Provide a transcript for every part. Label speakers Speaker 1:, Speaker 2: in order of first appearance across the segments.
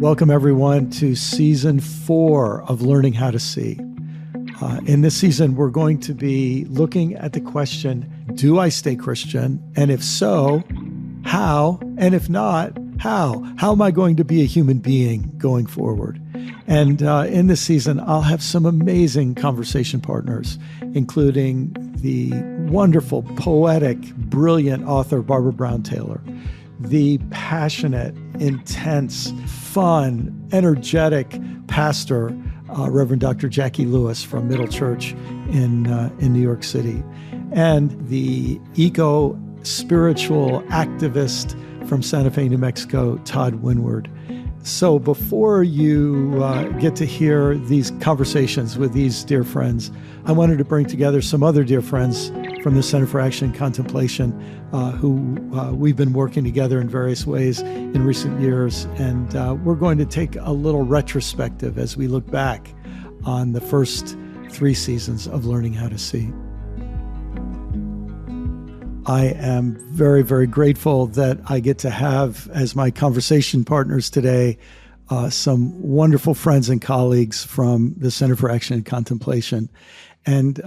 Speaker 1: Welcome, everyone, to Season 4 of Learning How to See. In this season, we're going to be looking at the question, do I stay Christian? And if so, how? And if not, how? How am I going to be a human being going forward? And in this season, I'll have some amazing conversation partners, including the wonderful, poetic, brilliant author, Barbara Brown Taylor, the passionate, intense, fun, energetic pastor, Reverend Dr. Jackie Lewis from Middle Church in New York City, and the eco-spiritual activist from Santa Fe, New Mexico, Todd Winward. So before you get to hear these conversations with these dear friends, I wanted to bring together some other dear friends from the Center for Action and Contemplation who we've been working together in various ways in recent years. And we're going to take a little retrospective as we look back on the first 3 seasons of Learning How to See. I am very, very grateful that I get to have as my conversation partners today some wonderful friends and colleagues from the Center for Action and Contemplation. And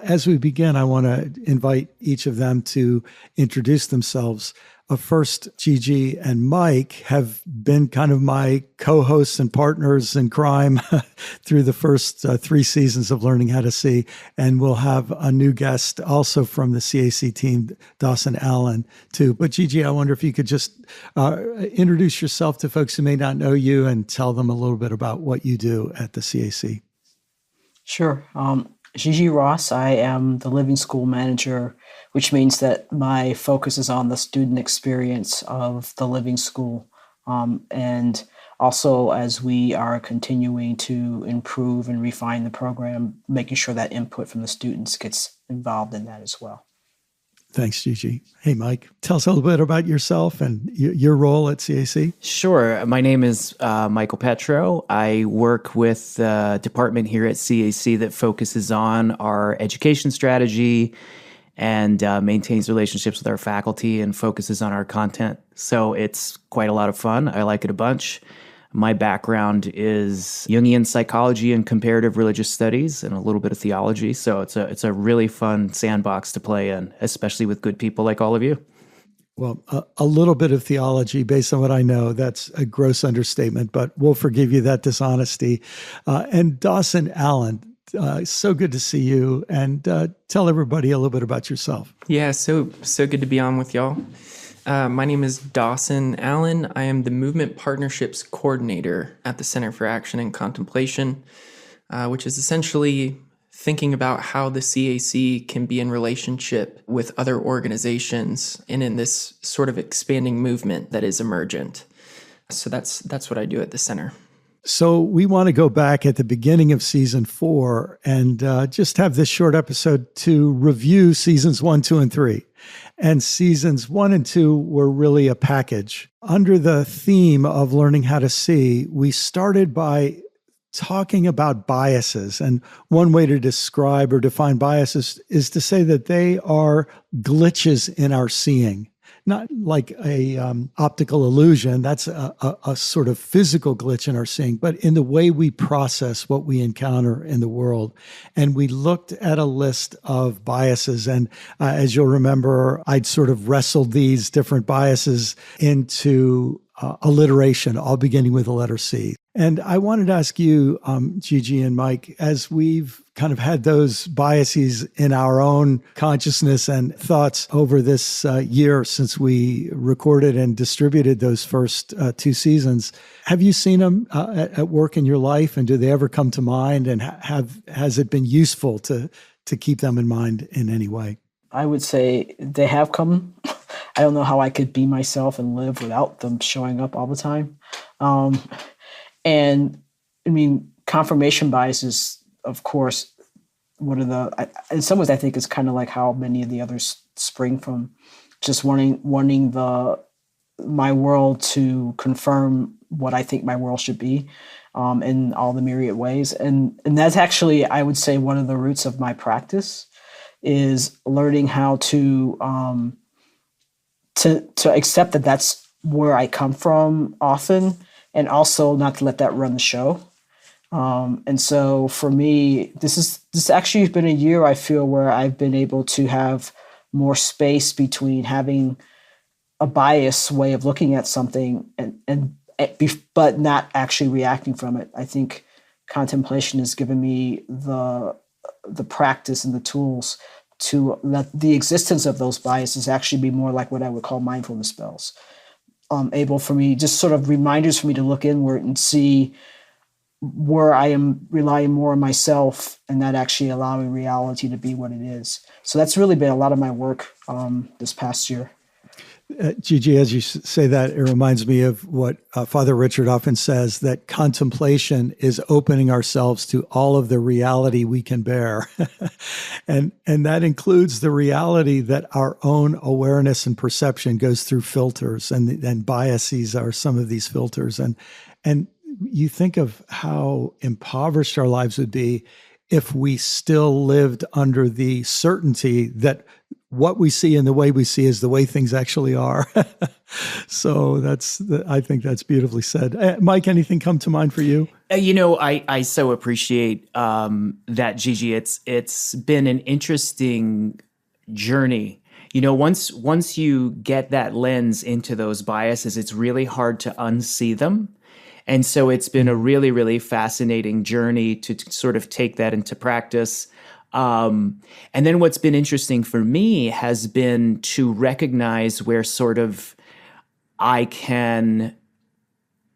Speaker 1: as we begin, I want to invite each of them to introduce themselves. First, Gigi and Mike have been kind of my co-hosts and partners in crime through the first 3 seasons of Learning How to See. And we'll have a new guest also from the CAC team, Dawson Allen, too. But Gigi, I wonder if you could just introduce yourself to folks who may not know you and tell them a little bit about what you do at the CAC.
Speaker 2: Sure. Gigi Ross, I am the Living School Manager, which means that my focus is on the student experience of the Living School. And also, as we are continuing to improve and refine the program, making sure that input from the students gets involved in that as well.
Speaker 1: Thanks, Gigi. Hey, Mike, tell us a little bit about yourself and your role at CAC.
Speaker 3: Sure. My name is Michael Petrow. I work with the department here at CAC that focuses on our education strategy and maintains relationships with our faculty and focuses on our content. So it's quite a lot of fun. I like it a bunch. My background is Jungian psychology and comparative religious studies and a little bit of theology. So it's a really fun sandbox to play in, especially with good people like all of you.
Speaker 1: Well, a little bit of theology, based on what I know, that's a gross understatement, but we'll forgive you that dishonesty. And Dawson Allen, so good to see you. And tell everybody a little bit about yourself.
Speaker 4: Yeah, so good to be on with y'all. My name is Dawson Allen. I am the Movement Partnerships Coordinator at the Center for Action and Contemplation, which is essentially thinking about how the CAC can be in relationship with other organizations and in this sort of expanding movement that is emergent. So that's what I do at the center.
Speaker 1: So we want to go back at the beginning of season 4 and just have this short episode to review seasons 1, 2, and 3. And seasons 1 and 2 were really a package. Under the theme of Learning How to See, we started by talking about biases. And one way to describe or define biases is to say that they are glitches in our seeing. Not like a optical illusion, that's a sort of physical glitch in our seeing, but in the way we process what we encounter in the world. And we looked at a list of biases. And as you'll remember, I'd sort of wrestled these different biases into alliteration, all beginning with the letter C. And I wanted to ask you, Gigi and Mike, as we've kind of had those biases in our own consciousness and thoughts over this year since we recorded and distributed those first 2 seasons, have you seen them at work in your life? And do they ever come to mind? And has it been useful to keep them in mind in any way?
Speaker 2: I would say they have come. I don't know how I could be myself and live without them showing up all the time. And I mean, confirmation bias is, of course, in some ways, I think it's kind of like how many of the others spring from, just wanting my world to confirm what I think my world should be, in all the myriad ways. And that's actually, I would say, one of the roots of my practice is learning how to accept that that's where I come from often, and also not to let that run the show. And so for me, this actually has been a year I feel where I've been able to have more space between having a bias way of looking at something but not actually reacting from it. I think contemplation has given me the practice and the tools to let the existence of those biases actually be more like what I would call mindfulness spells. Able for me, just sort of reminders for me to look inward and see where I am relying more on myself and not actually allowing reality to be what it is. So that's really been a lot of my work this past year.
Speaker 1: Gigi, as you say that, it reminds me of what Father Richard often says, that contemplation is opening ourselves to all of the reality we can bear. and that includes the reality that our own awareness and perception goes through filters, and biases are some of these filters. And you think of how impoverished our lives would be if we still lived under the certainty that what we see and the way we see is the way things actually are. So I think that's beautifully said. Mike, anything come to mind for you?
Speaker 3: I so appreciate that, Gigi. It's been an interesting journey. Once you get that lens into those biases, it's really hard to unsee them. And so it's been a really, really fascinating journey to sort of take that into practice. And then what's been interesting for me has been to recognize where sort of I can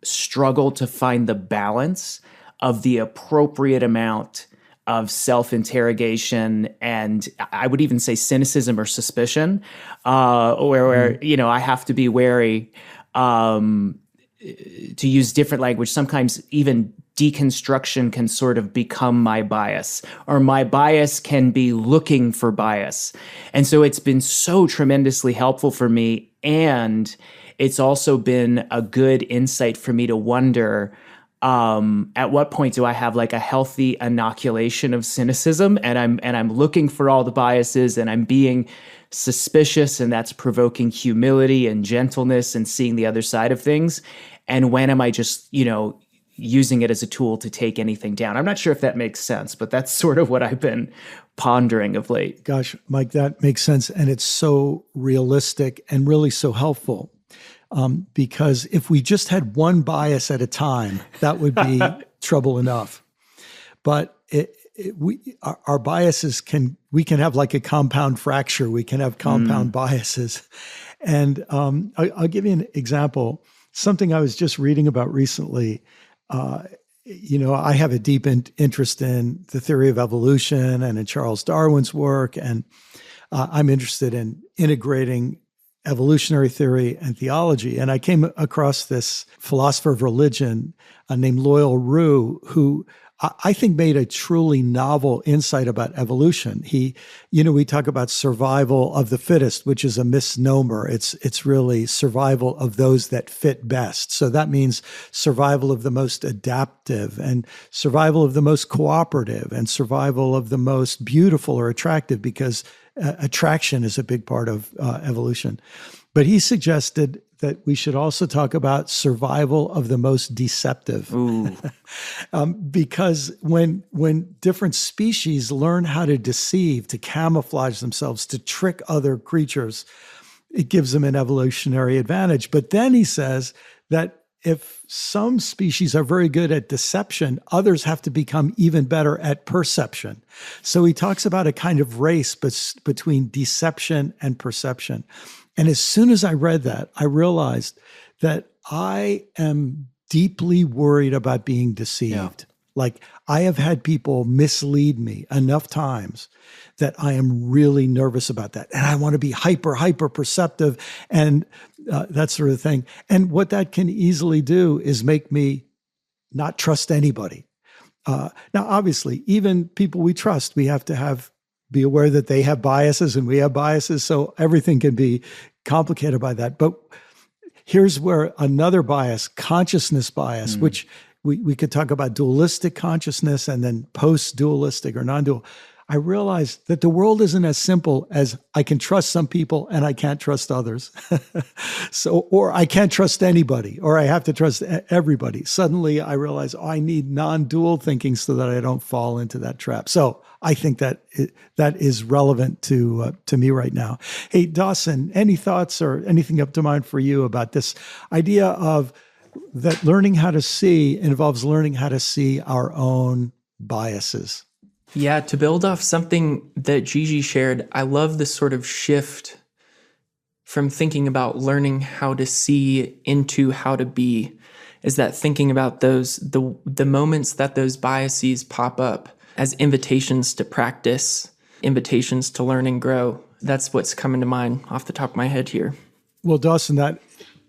Speaker 3: struggle to find the balance of the appropriate amount of self-interrogation, and I would even say cynicism or suspicion, where I have to be wary, to use different language. Sometimes even deconstruction can sort of become my bias, or my bias can be looking for bias. And so it's been so tremendously helpful for me. And it's also been a good insight for me to wonder, at what point do I have like a healthy inoculation of cynicism, and I'm looking for all the biases, and I'm being suspicious, and that's provoking humility and gentleness and seeing the other side of things. And when am I just, using it as a tool to take anything down? I'm not sure if that makes sense, but that's sort of what I've been pondering of late.
Speaker 1: Gosh, Mike, that makes sense. And it's so realistic and really so helpful. Because if we just had one bias at a time, that would be trouble enough. But our biases we can have like a compound fracture. We can have compound biases. And I'll give you an example. Something I was just reading about recently. I have a deep interest in the theory of evolution and in Charles Darwin's work. And I'm interested in integrating evolutionary theory and theology. And I came across this philosopher of religion named Loyal Rue, who I think made a truly novel insight about evolution. We talk about survival of the fittest, which is a misnomer. It's really survival of those that fit best. So that means survival of the most adaptive, and survival of the most cooperative, and survival of the most beautiful or attractive, because attraction is a big part of evolution. But he suggested that we should also talk about survival of the most deceptive. Because when different species learn how to deceive, to camouflage themselves, to trick other creatures, it gives them an evolutionary advantage. But then he says that if some species are very good at deception, others have to become even better at perception. So he talks about a kind of race between deception and perception. And as soon as I read that, I realized that I am deeply worried about being deceived. Yeah. Like, I have had people mislead me enough times that I am really nervous about that. And I want to be hyper perceptive and that sort of thing. And what that can easily do is make me not trust anybody. Now, obviously, even people we trust, we have to be aware that they have biases and we have biases. So everything can be complicated by that. But here's where another bias, consciousness bias, which we could talk about dualistic consciousness and then post-dualistic or non-dual. I realized that the world isn't as simple as I can trust some people and I can't trust others. Or I can't trust anybody, or I have to trust everybody. Suddenly I realized, I need non-dual thinking so that I don't fall into that trap. So I think that that is relevant to me right now. Hey, Dawson, any thoughts or anything up to mind for you about this idea of that learning how to see involves learning how to see our own biases?
Speaker 4: Yeah, to build off something that Gigi shared, I love this sort of shift from thinking about learning how to see into how to be, is that thinking about the moments that those biases pop up as invitations to practice, invitations to learn and grow. That's what's coming to mind off the top of my head here.
Speaker 1: Well, Dawson, that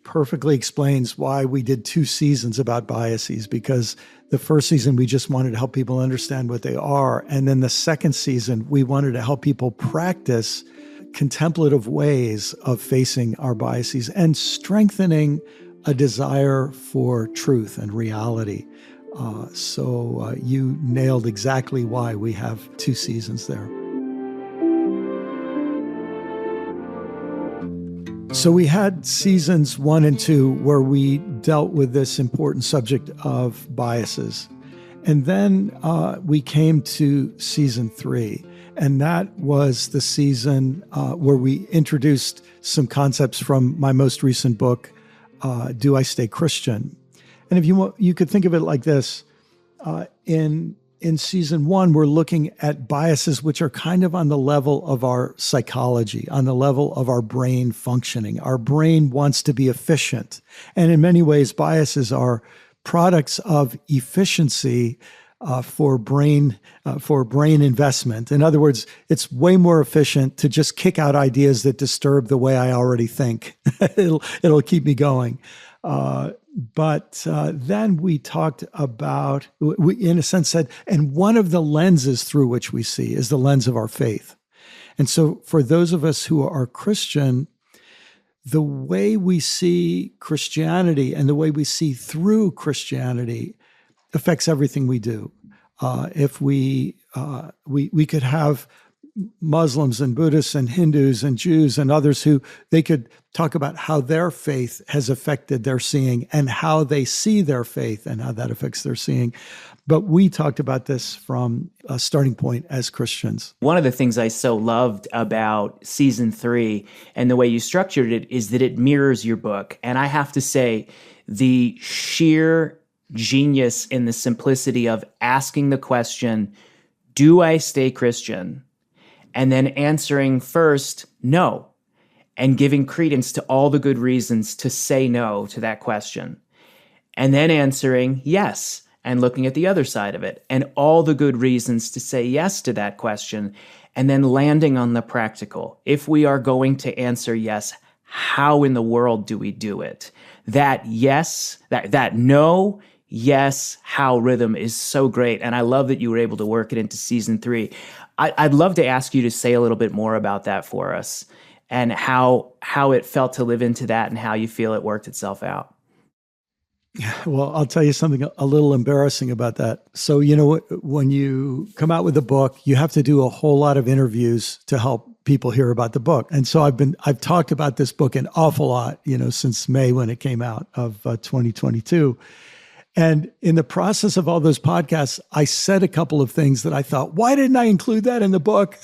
Speaker 1: perfectly explains why we did 2 seasons about biases, because the first season, we just wanted to help people understand what they are. And then the second season, we wanted to help people practice contemplative ways of facing our biases and strengthening a desire for truth and reality. So you nailed exactly why we have 2 seasons there. So we had seasons 1 and 2 where we dealt with this important subject of biases. And then we came to season 3. And that was the season where we introduced some concepts from my most recent book, Do I Stay Christian? And if you want, you could think of it like this. In season 1, we're looking at biases which are kind of on the level of our psychology, on the level of our brain functioning. Our brain wants to be efficient. And in many ways, biases are products of efficiency for brain investment. In other words, it's way more efficient to just kick out ideas that disturb the way I already think. It'll keep me going. But then we talked about, we in a sense said, and one of the lenses through which we see is the lens of our faith. And so for those of us who are Christian, the way we see Christianity and the way we see through Christianity affects everything we do. If we could have Muslims and Buddhists and Hindus and Jews and others who they could talk about how their faith has affected their seeing and how they see their faith and how that affects their seeing. But we talked about this from a starting point as Christians.
Speaker 3: One of the things I so loved about season 3 and the way you structured it is that it mirrors your book. And I have to say, the sheer genius in the simplicity of asking the question, do I stay Christian? And then answering first, no, and giving credence to all the good reasons to say no to that question. And then answering yes, and looking at the other side of it, and all the good reasons to say yes to that question, and then landing on the practical. If we are going to answer yes, how in the world do we do it? That yes, that no, yes, how rhythm is so great. And I love that you were able to work it into season 3. I'd love to ask you to say a little bit more about that for us and how it felt to live into that and how you feel it worked itself out.
Speaker 1: Well, I'll tell you something a little embarrassing about that. So, when you come out with a book, you have to do a whole lot of interviews to help people hear about the book. And so I've talked about this book an awful lot, since May when it came out of 2022. And in the process of all those podcasts, I said a couple of things that I thought, why didn't I include that in the book?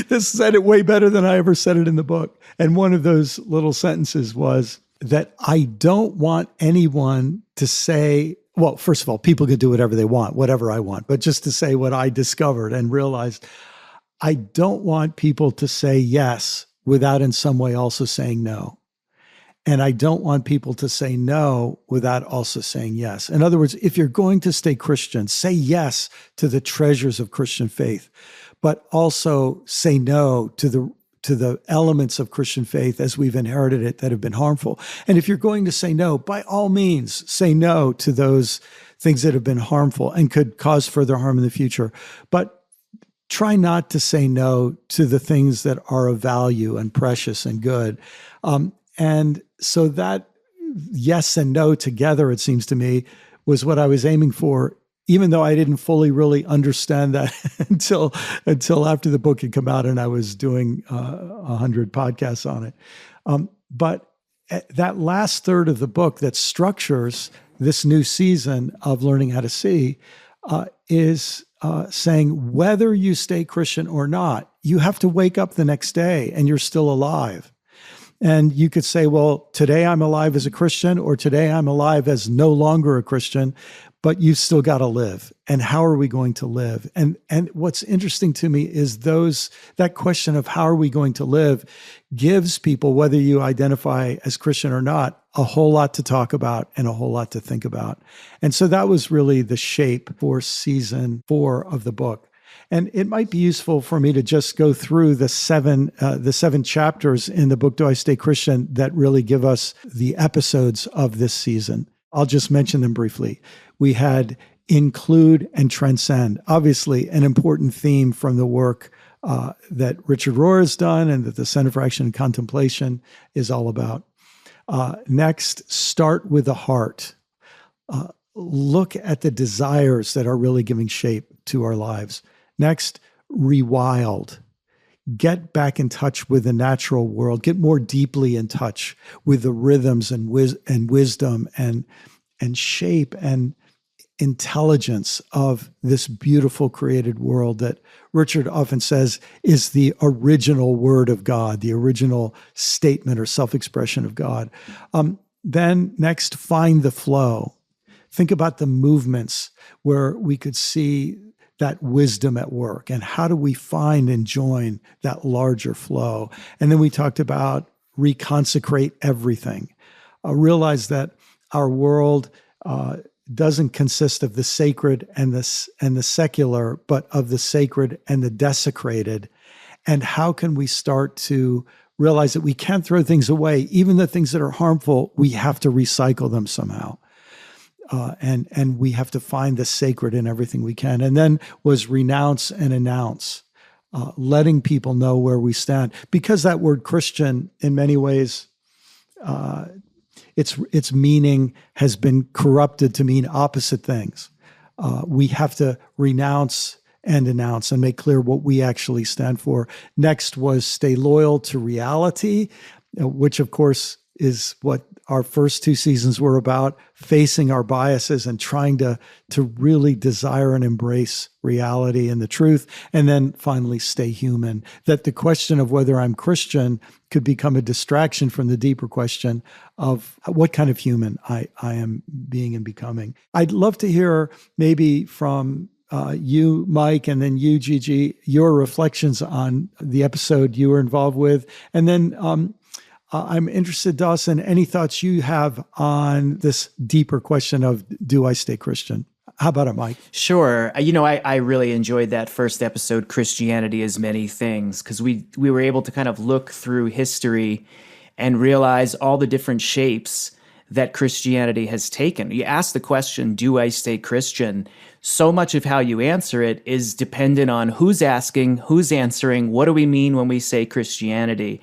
Speaker 1: This said it way better than I ever said it in the book. And one of those little sentences was that I don't want anyone to say, well, first of all, people could do whatever they want, whatever I want, but just to say what I discovered and realized, I don't want people to say yes without in some way also saying no. And I don't want people to say no without also saying yes. In other words, if you're going to stay Christian, say yes to the treasures of Christian faith, but also say no to the elements of Christian faith as we've inherited it that have been harmful. And if you're going to say no, by all means, say no to those things that have been harmful and could cause further harm in the future. But try not to say no to the things that are of value and precious and good. And so that yes and no together, it seems to me, was what I was aiming for even though I didn't fully really understand that until after the book had come out and I was doing 100 podcasts on it. But that last third of the book that structures this new season of Learning How to See is saying whether you stay Christian or not, you have to wake up the next day and you're still alive. And you could say, well, today I'm alive as a Christian, or today I'm alive as no longer a Christian, but you've still got to live. And how are we going to live? And what's interesting to me is that question of how are we going to live gives people, whether you identify as Christian or not, a whole lot to talk about and a whole lot to think about. And so that was really the shape for season 4 of the book. And it might be useful for me to just go through the seven chapters in the book, Do I Stay Christian, that really give us the episodes of this season. I'll just mention them briefly. We had include and transcend, obviously an important theme from the work that Richard Rohr has done and that the Center for Action and Contemplation is all about. Next, start with the heart. Look at the desires that are really giving shape to our lives. Next, rewild. Get back in touch with the natural world. Get more deeply in touch with the rhythms and wisdom and shape and intelligence of this beautiful created world that Richard often says is the original word of God, the original statement or self-expression of God. Then next, find the flow. Think about the movements where we could see that wisdom at work, and how do we find and join that larger flow? And then we talked about reconsecrate everything. Realize that our world doesn't consist of the sacred and the secular, but of the sacred and the desecrated. And how can we start to realize that we can't throw things away, even the things that are harmful, we have to recycle them somehow. And we have to find the sacred in everything we can. And then was renounce and announce, letting people know where we stand. Because that word Christian, in many ways, its meaning has been corrupted to mean opposite things. We have to renounce and announce and make clear what we actually stand for. Next was stay loyal to reality, which of course is what our first 2 seasons were about, facing our biases and trying to really desire and embrace reality and the truth. And then finally, stay human. That the question of whether I'm Christian could become a distraction from the deeper question of what kind of human I am being and becoming. I'd love to hear maybe from you, Mike, and then you, Gigi, your reflections on the episode you were involved with. And then I'm interested, Dawson, any thoughts you have on this deeper question of, do I stay Christian? How about it, Mike?
Speaker 3: Sure. I really enjoyed that first episode, Christianity is Many Things, because we were able to kind of look through history and realize all the different shapes that Christianity has taken. You ask the question, do I stay Christian? So much of how you answer it is dependent on who's asking, who's answering, what do we mean when we say Christianity?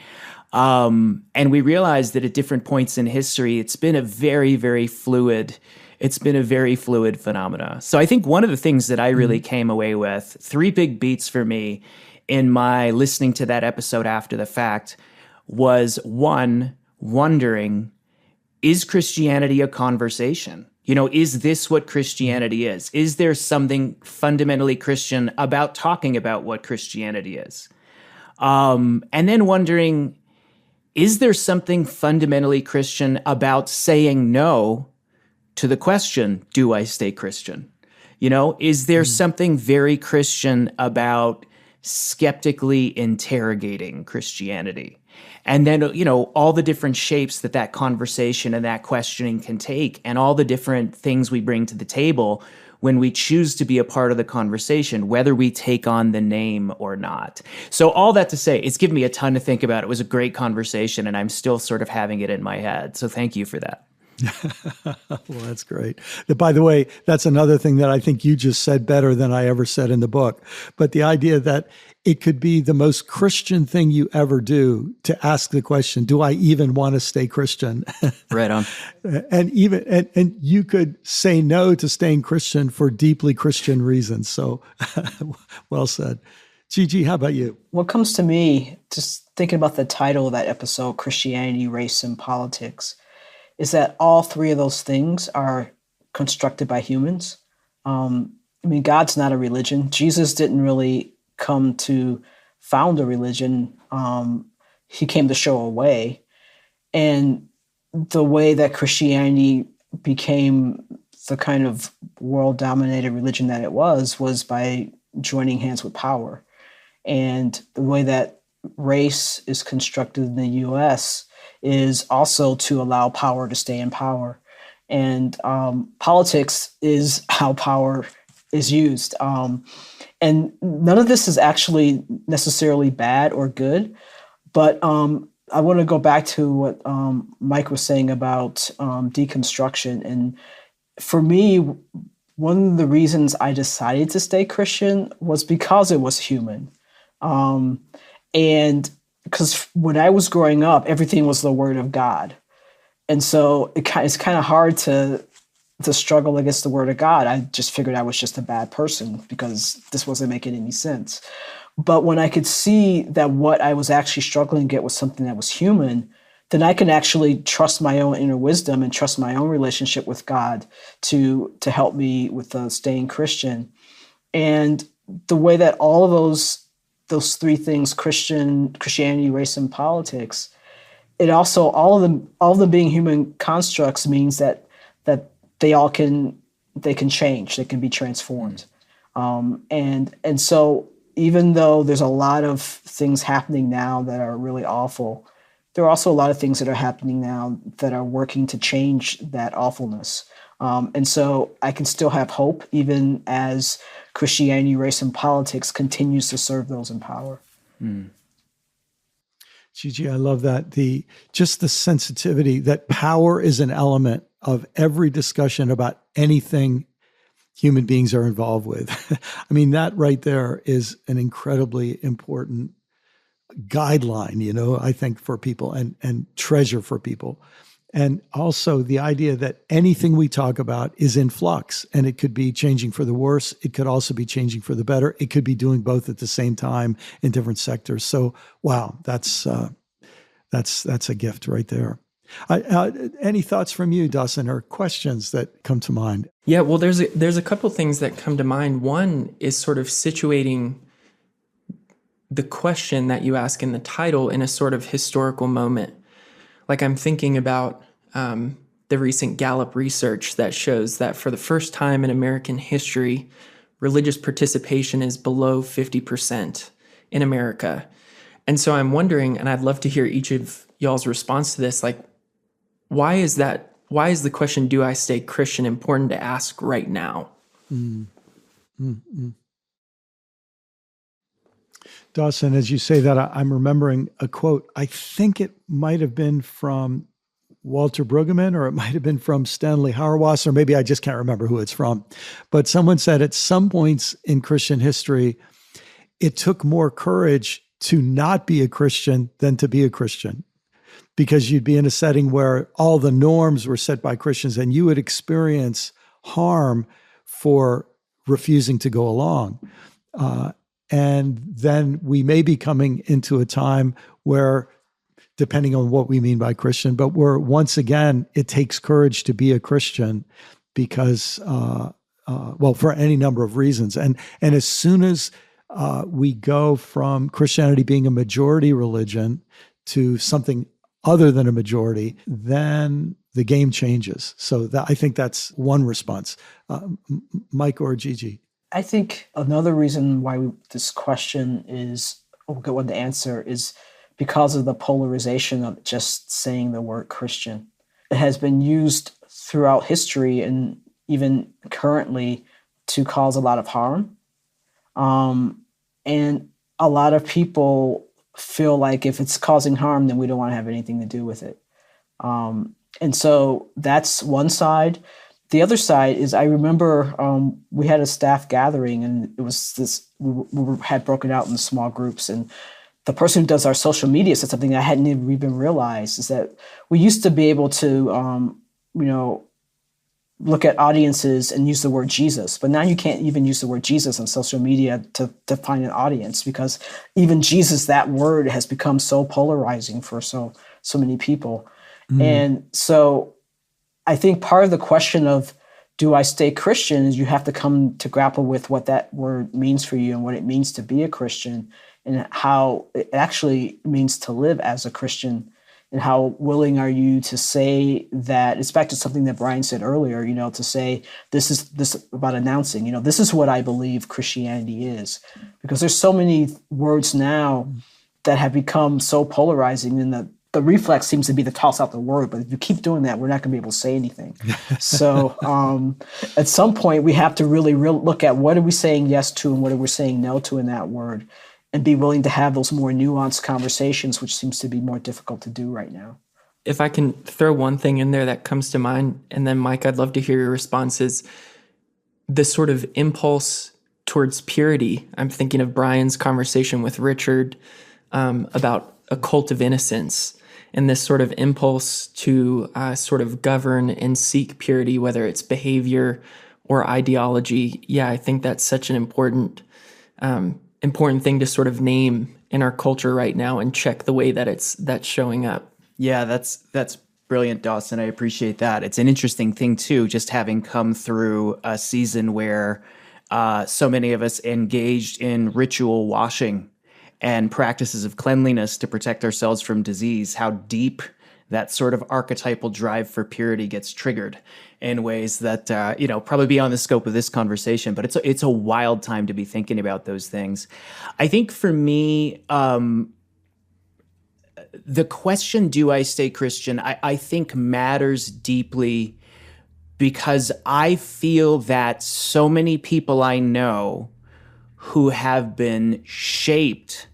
Speaker 3: And we realized that at different points in history, it's been a very, very fluid phenomena. So I think one of the things that I really came away with, 3 big beats for me in my listening to that episode after the fact, was 1, wondering, is Christianity a conversation? Is this what Christianity is? Is there something fundamentally Christian about talking about what Christianity is? And then wondering, is there something fundamentally Christian about saying no to the question, do I stay Christian? Is there something very Christian about skeptically interrogating Christianity? And then, all the different shapes that conversation and that questioning can take, and all the different things we bring to the table when we choose to be a part of the conversation, whether we take on the name or not. So all that to say, it's given me a ton to think about. It was a great conversation, and I'm still sort of having it in my head. So thank you for that.
Speaker 1: Well, that's great. By the way, that's another thing that I think you just said better than I ever said in the book. But the idea that it could be the most Christian thing you ever do to ask the question, do I even want to stay Christian?
Speaker 3: Right on.
Speaker 1: And you could say no to staying Christian for deeply Christian reasons. So well said. Gigi, how about you?
Speaker 2: What comes to me, just thinking about the title of that episode, Christianity, Race, and Politics, is that all three of those things are constructed by humans. God's not a religion. Jesus didn't really come to found a religion. He came to show a way. And the way that Christianity became the kind of world-dominated religion that it was by joining hands with power. And the way that race is constructed in the U.S. is also to allow power to stay in power. And politics is how power is used. And none of this is actually necessarily bad or good. But I want to go back to what Mike was saying about deconstruction. And for me, one of the reasons I decided to stay Christian was because it was human. And because when I was growing up, everything was the word of God. And so it's kind of hard to struggle against the word of God. I just figured I was just a bad person because this wasn't making any sense. But when I could see that what I was actually struggling to get was something that was human, then I can actually trust my own inner wisdom and trust my own relationship with God to help me with staying Christian. And the way that all of those three things, Christianity, race, and politics, it also, all of them being human constructs means that they can change, they can be transformed. And so even though there's a lot of things happening now that are really awful, there are also a lot of things that are happening now that are working to change that awfulness. And so I can still have hope even as Christianity, race, and politics continues to serve those in power.
Speaker 1: Gigi, I love that. Just the sensitivity that power is an element of every discussion about anything human beings are involved with. I mean, that right there is an incredibly important guideline, I think, for people and treasure for people. And also the idea that anything we talk about is in flux, and it could be changing for the worse. It could also be changing for the better. It could be doing both at the same time in different sectors. So, wow, that's a gift right there. Any thoughts from you, Dawson, or questions that come to mind?
Speaker 4: Yeah, well, there's a couple things that come to mind. One is sort of situating the question that you ask in the title in a sort of historical moment. Like I'm thinking about the recent Gallup research that shows that for the first time in American history, religious participation is below 50% in America. And so I'm wondering, and I'd love to hear each of y'all's response to this, like, why is that? Why is the question, do I stay Christian, important to ask right now?
Speaker 1: Dawson, as you say that, I'm remembering a quote. I think it might have been from Walter Brueggemann, or it might have been from Stanley Hauerwas, or maybe I just can't remember who it's from. But someone said at some points in Christian history, it took more courage to not be a Christian than to be a Christian, because you'd be in a setting where all the norms were set by Christians and you would experience harm for refusing to go along. And then we may be coming into a time where, depending on what we mean by Christian, but where once again, it takes courage to be a Christian because, for any number of reasons. And as soon as we go from Christianity being a majority religion to something other than a majority, then the game changes. So I think that's one response. Mike or Gigi?
Speaker 2: I think another reason why this question is a good one to answer is because of the polarization of just saying the word Christian. It has been used throughout history and even currently to cause a lot of harm. And a lot of people feel like if it's causing harm, then we don't want to have anything to do with it. And so that's one side. The other side is I remember we had a staff gathering, and it was this, we had broken out in small groups, and the person who does our social media said something I hadn't even realized, is that we used to be able to, look at audiences and use the word Jesus, but now you can't even use the word Jesus on social media to define an audience, because even Jesus, that word, has become so polarizing for so many people. And so I think part of the question of, do I stay Christian, is you have to come to grapple with what that word means for you and what it means to be a Christian, and how it actually means to live as a Christian, and how willing are you to say that. It's back to something that Brian said earlier, to say this about announcing, this is what I believe Christianity is, because there's so many words now that have become so polarizing, and the reflex seems to be to toss out the word, but if you keep doing that, we're not going to be able to say anything. So at some point, we have to really look at what are we saying yes to and what are we saying no to in that word, and be willing to have those more nuanced conversations, which seems to be more difficult to do right now.
Speaker 4: If I can throw one thing in there that comes to mind, and then Mike, I'd love to hear your responses. The sort of impulse towards purity. I'm thinking of Brian's conversation with Richard about a cult of innocence, and this sort of impulse to sort of govern and seek purity, whether it's behavior or ideology. Yeah, I think that's such an important thing to sort of name in our culture right now, and check the way that that's showing up.
Speaker 3: Yeah, that's brilliant, Dawson. I appreciate that. It's an interesting thing too, just having come through a season where so many of us engaged in ritual washing and practices of cleanliness to protect ourselves from disease, how deep that sort of archetypal drive for purity gets triggered in ways that, probably beyond the scope of this conversation, but it's a wild time to be thinking about those things. I think for me, the question, do I stay Christian, I think matters deeply, because I feel that so many people I know who have been shaped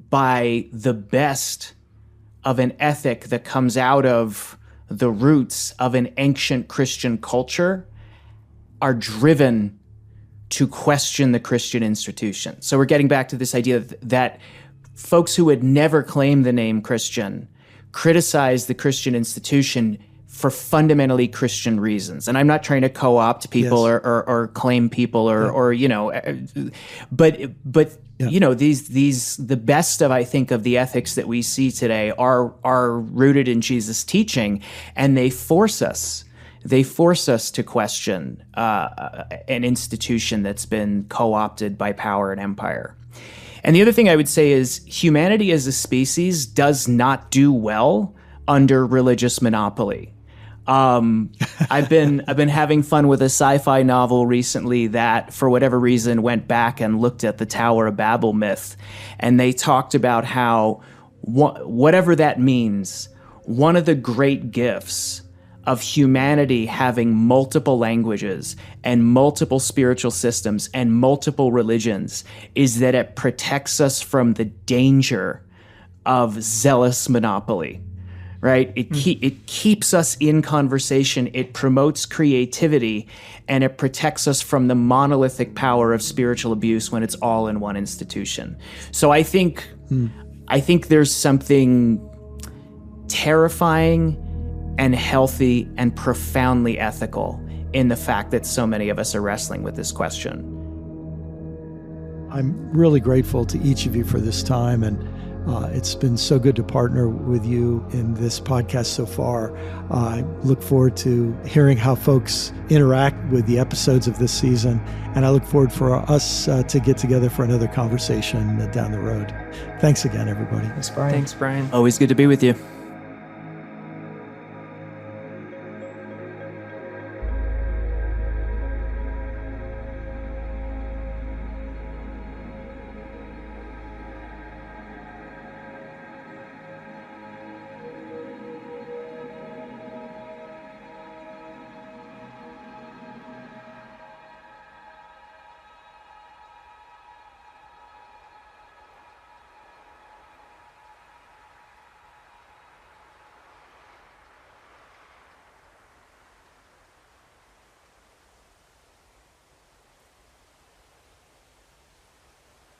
Speaker 3: by the best of an ethic that comes out of the roots of an ancient Christian culture are driven to question the Christian institution. So we're getting back to this idea that folks who would never claim the name Christian criticize the Christian institution for fundamentally Christian reasons. And I'm not trying to co-opt people or claim people but the best of, I think, of the ethics that we see today are rooted in Jesus' teaching, and they force us to question an institution that's been co-opted by power and empire. And the other thing I would say is humanity as a species does not do well under religious monopoly. I've been having fun with a sci-fi novel recently that, for whatever reason, went back and looked at the Tower of Babel myth, and they talked about how, whatever that means, one of the great gifts of humanity having multiple languages and multiple spiritual systems and multiple religions is that it protects us from the danger of zealous monopoly. Right? It keeps us in conversation, it promotes creativity, and it protects us from the monolithic power of spiritual abuse when it's all in one institution. So I think there's something terrifying and healthy and profoundly ethical in the fact that so many of us are wrestling with this question.
Speaker 1: I'm really grateful to each of you for this time, and it's been so good to partner with you in this podcast so far. I look forward to hearing how folks interact with the episodes of this season, and I look forward for us to get together for another conversation down the road. Thanks again, everybody.
Speaker 2: Thanks, Brian.
Speaker 4: Thanks, Brian.
Speaker 3: Always good to be with you.